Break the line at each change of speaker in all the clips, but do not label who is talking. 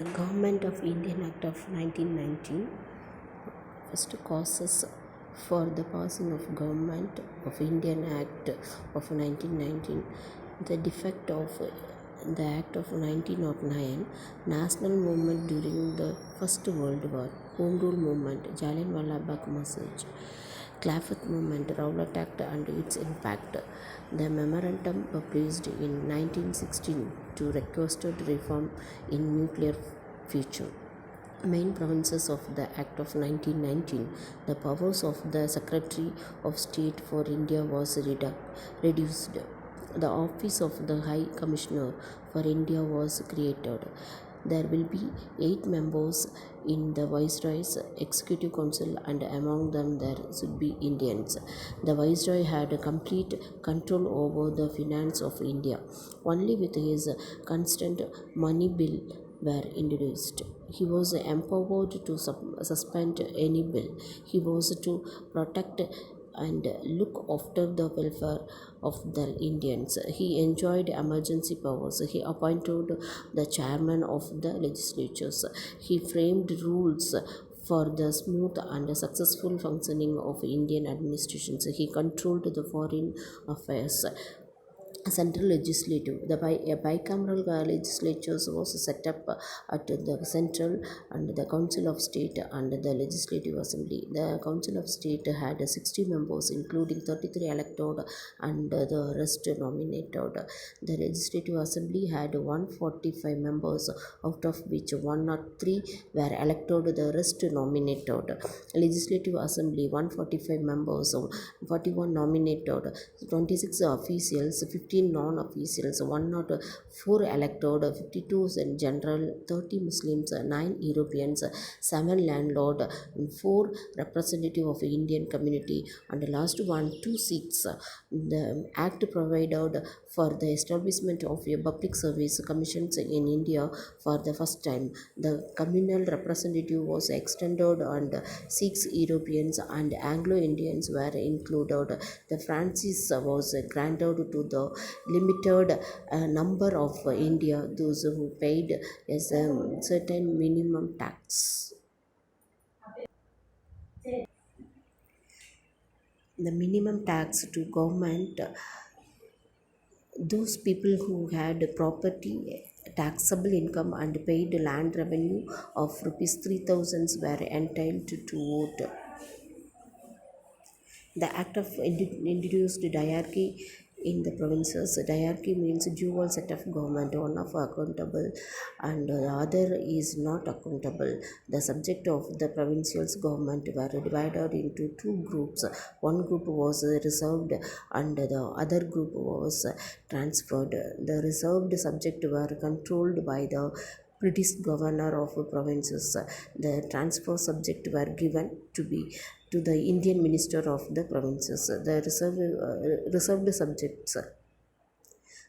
The Government of Indian Act of 1919. First causes for the passing of Government of Indian Act of 1919. The defect of the Act of 1909, national movement during the First World War, Home Rule movement, Jallianwala Bagh Massacre, Clafford movement, Rowlatt Act and its impact. The memorandum published in 1916 to requested reform in nuclear future. Main provisions of the Act of 1919. The powers of the Secretary of State for India was reduced. The office of the High Commissioner for India was created. There will be 8 members in the Viceroy's Executive Council, and among them there should be Indians. The Viceroy had complete control over the finance of India. Only with his constant money bill were introduced. He was empowered to suspend any bill. He was to protect and look after the welfare of the Indians. He enjoyed emergency powers. He appointed the chairman of the legislatures. He framed rules for the smooth and successful functioning of Indian administrations. He controlled the foreign affairs. Central legislative. A bicameral legislatures was set up at the central and the Council of State and the Legislative Assembly. The Council of State had 60 members, including 33 elected and the rest nominated. The Legislative Assembly had 145 members, out of which 103 were elected, the rest nominated. Legislative Assembly 145 members, 41 nominated, 26 officials, 15 non-officials, 104 elected, 52 in general, 30 Muslims, 9 Europeans, 7 landlord, 4 representative of Indian community, and the last one 2 seats. The Act provided for the establishment of a public service commissions in India for the first time. The communal representative was extended, and 6 Europeans and Anglo-Indians were included. The franchise was granted to the limited number of India, those who paid a certain minimum tax. The minimum tax to government, those people who had property, taxable income and paid land revenue of rupees 3,000 were entitled to vote. The act of introduced diarchy in the provinces. Diarchy means dual set of government, one of accountable and the other is not accountable. The subject of the provincial government were divided into 2 groups. One group was reserved and the other group was transferred. The reserved subject were controlled by the British governor of provinces. The transfer subject were given to the Indian minister of the provinces. The reserved subjects.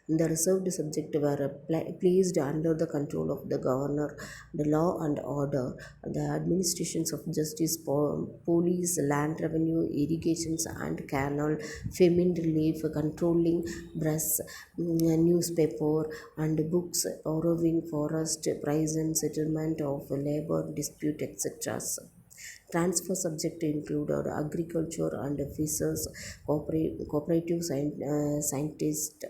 The reserved subjects were placed under the control of the governor. The law and order, the administrations of justice, police, land revenue, irrigations and canal, famine relief, controlling press, newspaper and books, borrowing, forest, prison, settlement of labor dispute, etc. Transfer subject included agriculture and fisheries, scientists,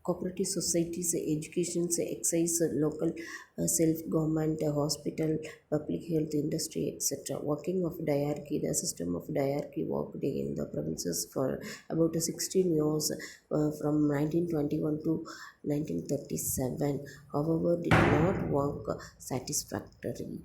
cooperative societies, education, excise, local self-government, hospital, public health, industry, etc. Working of diarchy. The system of diarchy worked in the provinces for about 16 years, from 1921 to 1937. However, did not work satisfactorily.